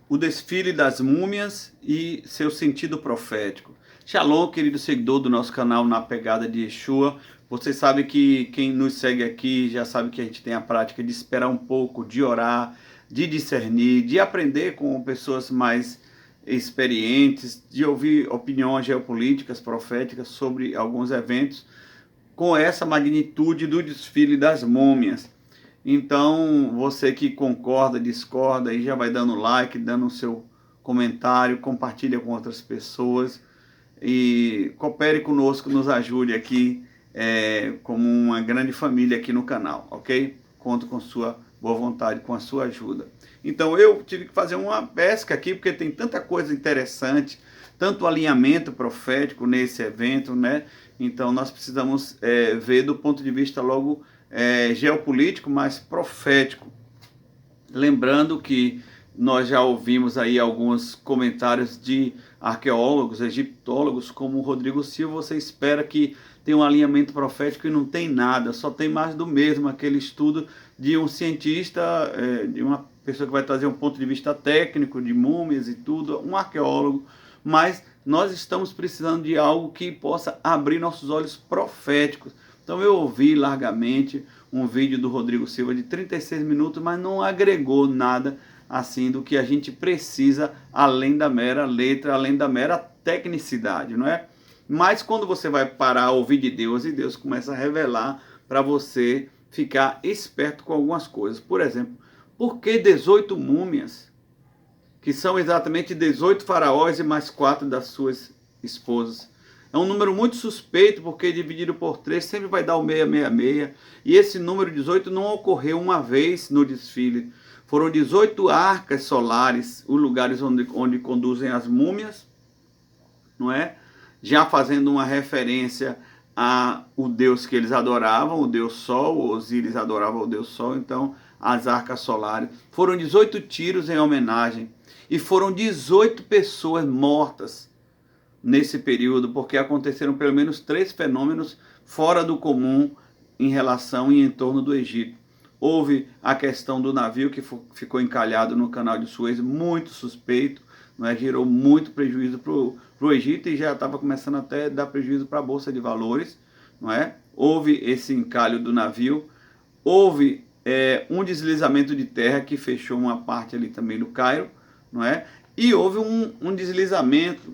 o desfile das múmias e seu sentido profético. Shalom, querido seguidor do nosso canal Na Pegada de Yeshua. Você sabe que quem nos segue aqui já sabe que a gente tem a prática de esperar um pouco, de orar, de discernir, de aprender com pessoas mais experientes, de ouvir opiniões geopolíticas, proféticas sobre alguns eventos com essa magnitude do desfile das múmias. Então, você que concorda, discorda, aí já vai dando like, dando o seu comentário, compartilha com outras pessoas e coopere conosco, nos ajude aqui como uma grande família aqui no canal, ok? Conto com sua boa vontade, com a sua ajuda. Então, eu tive que fazer uma pesca aqui, porque tem tanta coisa interessante, tanto alinhamento profético nesse evento, né? Então, nós precisamos ver do ponto de vista logo geopolítico, mas profético. Lembrando que nós já ouvimos aí alguns comentários de arqueólogos, egiptólogos, como o Rodrigo Silva. Você espera que tenha um alinhamento profético e não tem nada, só tem mais do mesmo, aquele estudo de um cientista, de uma pessoa que vai trazer um ponto de vista técnico, de múmias e tudo, um arqueólogo, mas nós estamos precisando de algo que possa abrir nossos olhos proféticos. Então eu ouvi largamente um vídeo do Rodrigo Silva de 36 minutos, mas não agregou nada assim do que a gente precisa, além da mera letra, além da mera tecnicidade, não é? Mas quando você vai parar a ouvir de Deus e Deus começa a revelar para você ficar esperto com algumas coisas. Por exemplo, por que 18 múmias? Que são exatamente 18 faraós e mais 4 das suas esposas. É um número muito suspeito, porque dividido por 3 sempre vai dar o 666. E esse número 18 não ocorreu uma vez no desfile. Foram 18 arcas solares, os lugares onde conduzem as múmias, não é? Já fazendo uma referência ao Deus que eles adoravam, o Deus Sol. Osíris adorava o Deus Sol, então as arcas solares. Foram 18 tiros em homenagem. E foram 18 pessoas mortas nesse período, porque aconteceram pelo menos 3 fenômenos fora do comum em relação e em torno do Egito. Houve a questão do navio que ficou encalhado no canal de Suez, muito suspeito, não é? Gerou muito prejuízo para o Egito e já estava começando até a dar prejuízo para a Bolsa de Valores, não é? Houve esse encalho do navio, houve um deslizamento de terra que fechou uma parte ali também do Cairo, não é? E houve um deslizamento,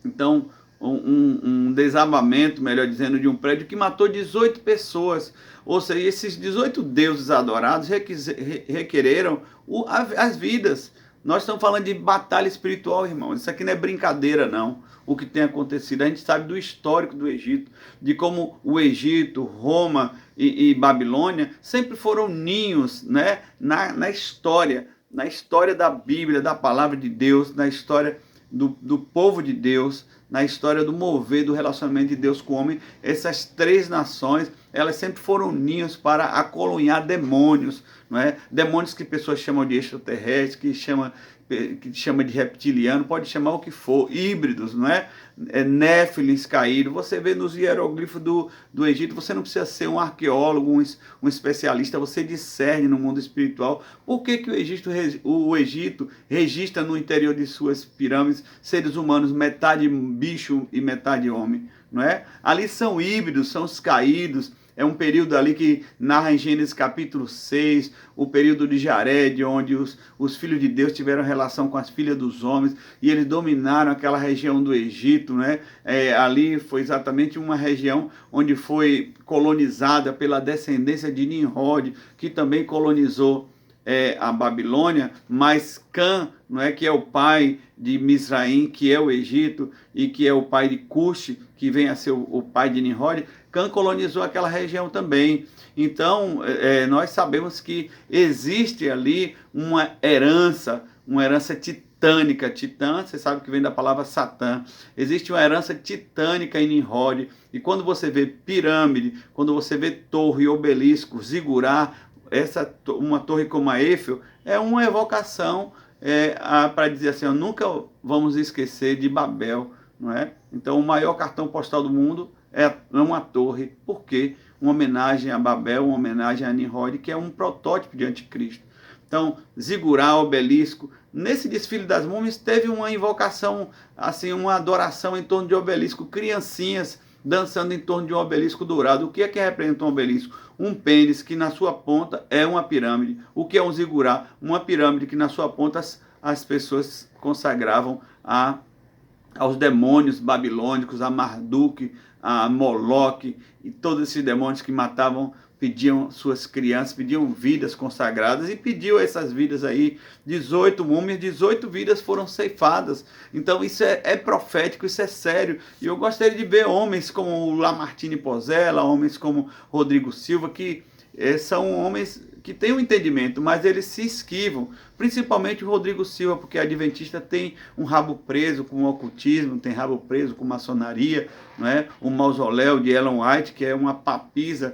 então um desabamento, melhor dizendo, de um prédio que matou 18 pessoas. Ou seja, esses 18 deuses adorados requereram as vidas. Nós estamos falando de batalha espiritual, irmão. Isso aqui não é brincadeira, não. O que tem acontecido, a gente sabe do histórico do Egito, de como o Egito, Roma e Babilônia sempre foram ninhos, né, na história da Bíblia, da palavra de Deus, na história do povo de Deus, na história do mover do relacionamento de Deus com o homem. Essas 3 nações, elas sempre foram ninhos para acolunhar demônios, não é? Demônios que pessoas chamam de extraterrestres, que chama de reptiliano, pode chamar o que for, híbridos, não é? Néfilins caídos. Você vê nos hieroglifos do Egito, você não precisa ser um arqueólogo, um especialista, você discerne no mundo espiritual. Por que o Egito registra no interior de suas pirâmides seres humanos, metade bicho e metade homem, não é? Ali são híbridos, são os caídos. É um período ali que narra em Gênesis capítulo 6, o período de Jared, onde os filhos de Deus tiveram relação com as filhas dos homens e eles dominaram aquela região do Egito, né? Ali foi exatamente uma região onde foi colonizada pela descendência de Nimrod, que também colonizou a Babilônia, mas Cã, não é, que é o pai de Misraim, que é o Egito, e que é o pai de Cush, que vem a ser o pai de Nimrod. Cã colonizou aquela região também. Então, nós sabemos que existe ali uma herança titânica. Titã, você sabe que vem da palavra Satã. Existe uma herança titânica em Nimrod. E quando você vê pirâmide, quando você vê torre, obelisco, zigurá, uma torre como a Eiffel, é uma evocação para dizer assim, nunca vamos esquecer de Babel, não é? Então, o maior cartão postal do mundo é uma torre. Por quê? Uma homenagem a Babel, uma homenagem a Nimrod, que é um protótipo de anticristo. Então, zigurá, obelisco. Nesse desfile das múmias teve uma invocação, assim, uma adoração em torno de obelisco, criancinhas dançando em torno de um obelisco dourado. O que representa um obelisco? Um pênis que na sua ponta é uma pirâmide. O que é um zigurá? Uma pirâmide que na sua ponta as pessoas consagravam aos demônios babilônicos, a Marduk, a Moloque e todos esses demônios que matavam, pediam suas crianças, pediam vidas consagradas, e pediu essas vidas aí, 18 múmias, 18 vidas foram ceifadas. Então isso é profético, isso é sério. E eu gostaria de ver homens como o Lamartine Pozella, homens como Rodrigo Silva, que são homens que têm um entendimento, mas eles se esquivam, principalmente o Rodrigo Silva, porque a adventista tem um rabo preso com o ocultismo, tem rabo preso com maçonaria, não é? O mausoléu de Ellen White, que é uma papisa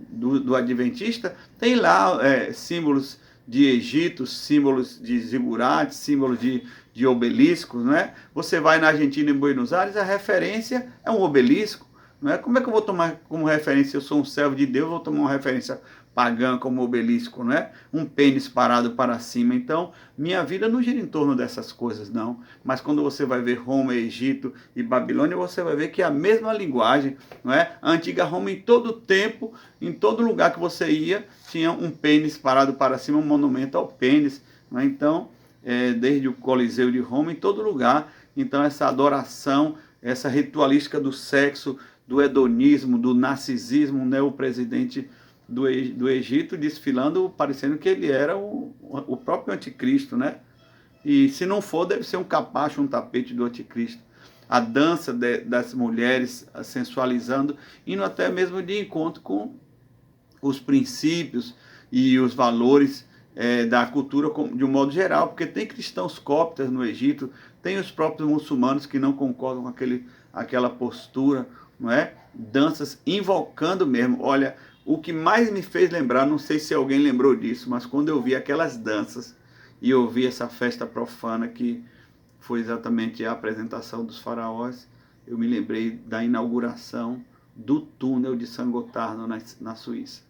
do adventista, tem lá símbolos de Egito, símbolos de zigurates, símbolos de obeliscos, não é? Você vai na Argentina, em Buenos Aires, a referência é um obelisco. Não é? Como é que eu vou tomar como referência? Eu sou um servo de Deus, vou tomar uma referência pagã como obelisco, não é? Um pênis parado para cima. Então, minha vida não gira em torno dessas coisas, não. Mas quando você vai ver Roma, Egito e Babilônia, você vai ver que é a mesma linguagem, não é? A antiga Roma, em todo tempo, em todo lugar que você ia, tinha um pênis parado para cima, um monumento ao pênis. Não é? Então, desde o Coliseu de Roma, em todo lugar. Então, essa adoração, essa ritualística do sexo, do hedonismo, do narcisismo, né? O presidente do Egito desfilando, parecendo que ele era o próprio anticristo, né? E se não for, deve ser um capacho, um tapete do anticristo. A dança das mulheres sensualizando, indo até mesmo de encontro com os princípios e os valores da cultura de um modo geral, porque tem cristãos cóptas no Egito, tem os próprios muçulmanos que não concordam com aquela postura, não é? Danças invocando mesmo. Olha, o que mais me fez lembrar, não sei se alguém lembrou disso, mas quando eu vi aquelas danças e eu vi essa festa profana que foi exatamente a apresentação dos faraós, eu me lembrei da inauguração do túnel de Saint Gotardo na Suíça.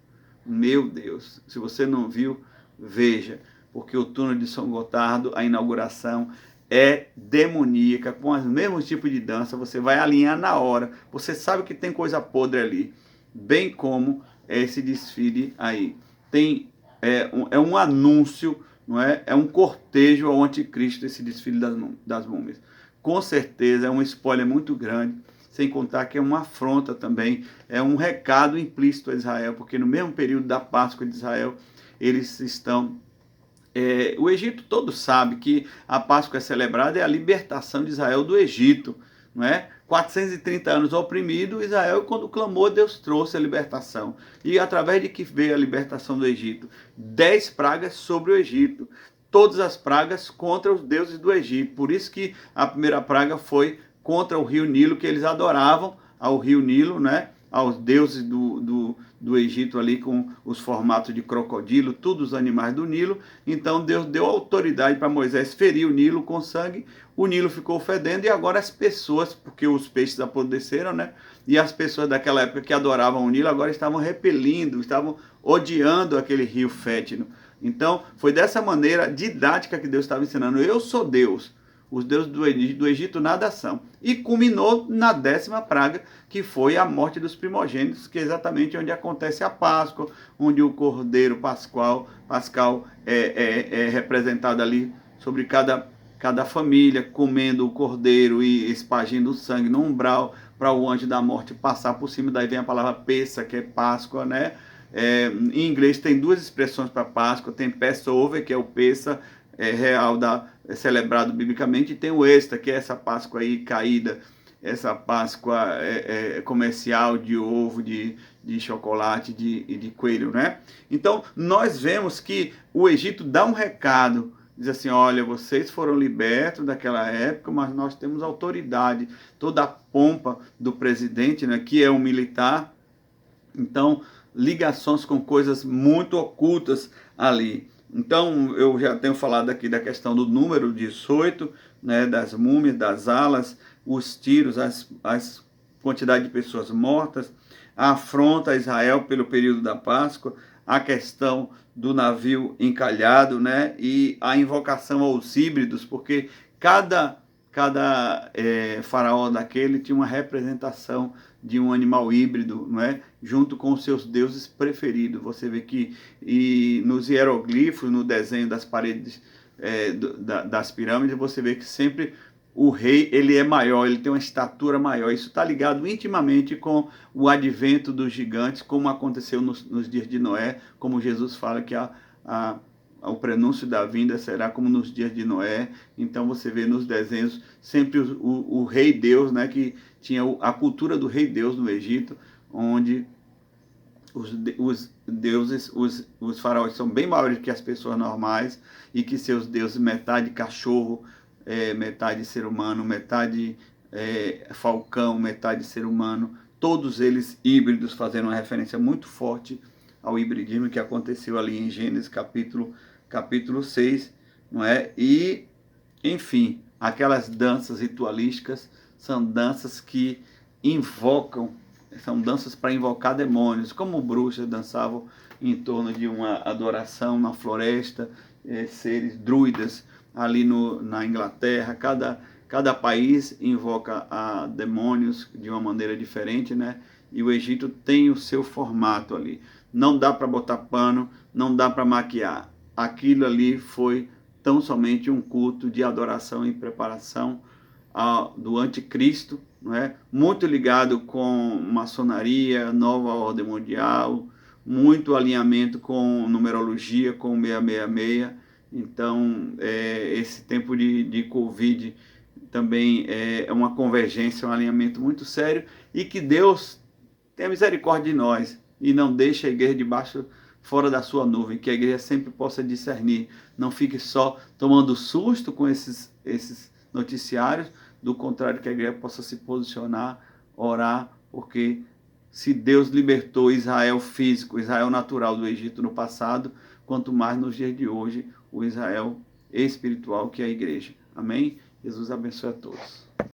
Meu Deus, se você não viu, veja, porque o túnel de Saint Gotardo, a inauguração é demoníaca, com os mesmos tipos de dança, você vai alinhar na hora, você sabe que tem coisa podre ali, bem como esse desfile aí. É um anúncio, não é? É um cortejo ao anticristo, esse desfile das múmias. Com certeza é um spoiler muito grande, sem contar que é uma afronta também, é um recado implícito a Israel, porque no mesmo período da Páscoa de Israel, eles estão... o Egito todo sabe que a Páscoa é celebrada, é a libertação de Israel do Egito, não é? 430 anos oprimido, Israel, quando clamou, Deus trouxe a libertação. E através de que veio a libertação do Egito? 10 pragas sobre o Egito. Todas as pragas contra os deuses do Egito. Por isso que a primeira praga foi contra o rio Nilo, que eles adoravam ao rio Nilo, né? Aos deuses do Egito ali, com os formatos de crocodilo, todos os animais do Nilo. Então Deus deu autoridade para Moisés ferir o Nilo com sangue, o Nilo ficou fedendo, e agora as pessoas, porque os peixes apodreceram, né? E as pessoas daquela época que adoravam o Nilo agora estavam repelindo, estavam odiando aquele rio fétido. Então foi dessa maneira didática que Deus estava ensinando: eu sou Deus. Os deuses do Egito nada são. E culminou na 10ª praga, que foi a morte dos primogênitos, que é exatamente onde acontece a Páscoa, onde o Cordeiro Pascal é representado ali sobre cada família, comendo o cordeiro e espargindo o sangue no umbral, para o anjo da morte passar por cima. Daí vem a palavra Pessa, que é Páscoa, né? Em inglês tem 2 expressões para Páscoa, tem Passover, que é o Pessa, real celebrado biblicamente, e tem o Esta, que é essa Páscoa aí caída, essa Páscoa comercial de ovo, de chocolate e de coelho, né? Então nós vemos que o Egito dá um recado, diz assim: olha, vocês foram libertos daquela época, mas nós temos autoridade, toda a pompa do presidente, né, que é um militar. Então, ligações com coisas muito ocultas ali. Então, eu já tenho falado aqui da questão do número 18, né, das múmias, das alas, os tiros, as quantidade de pessoas mortas, a afronta a Israel pelo período da Páscoa, a questão do navio encalhado, né? E a invocação aos híbridos, porque cada faraó daquele tinha uma representação de um animal híbrido, não é? Junto com os seus deuses preferidos. Você vê que nos hieroglifos, no desenho das paredes das pirâmides, você vê que sempre o rei ele é maior, ele tem uma estatura maior. Isso está ligado intimamente com o advento dos gigantes, como aconteceu nos dias de Noé, como Jesus fala que o prenúncio da vinda será como nos dias de Noé. Então você vê nos desenhos sempre o rei Deus, né, que tinha a cultura do rei Deus no Egito, onde os deuses, os faraós são bem maiores que as pessoas normais e que seus deuses, metade cachorro, metade ser humano, metade falcão, metade ser humano, todos eles híbridos, fazendo uma referência muito forte ao hibridismo que aconteceu ali em Gênesis capítulo 6, não é? E, enfim, aquelas danças ritualísticas são danças que invocam, são danças para invocar demônios, como bruxas dançavam em torno de uma adoração na floresta, seres druidas ali na Inglaterra. Cada país invoca a demônios de uma maneira diferente, né? E o Egito tem o seu formato ali. Não dá para botar pano, não dá para maquiar. Aquilo ali foi tão somente um culto de adoração e preparação do anticristo, não é? Muito ligado com maçonaria, nova ordem mundial, muito alinhamento com numerologia, com 666. Então, esse tempo de Covid também é uma convergência, um alinhamento muito sério, e que Deus tenha misericórdia de nós e não deixe a igreja fora da sua nuvem, que a igreja sempre possa discernir, não fique só tomando susto com esses noticiários, do contrário, que a igreja possa se posicionar, orar, porque se Deus libertou Israel físico, Israel natural do Egito no passado, quanto mais nos dias de hoje, o Israel espiritual, que é a igreja. Amém? Jesus abençoe a todos.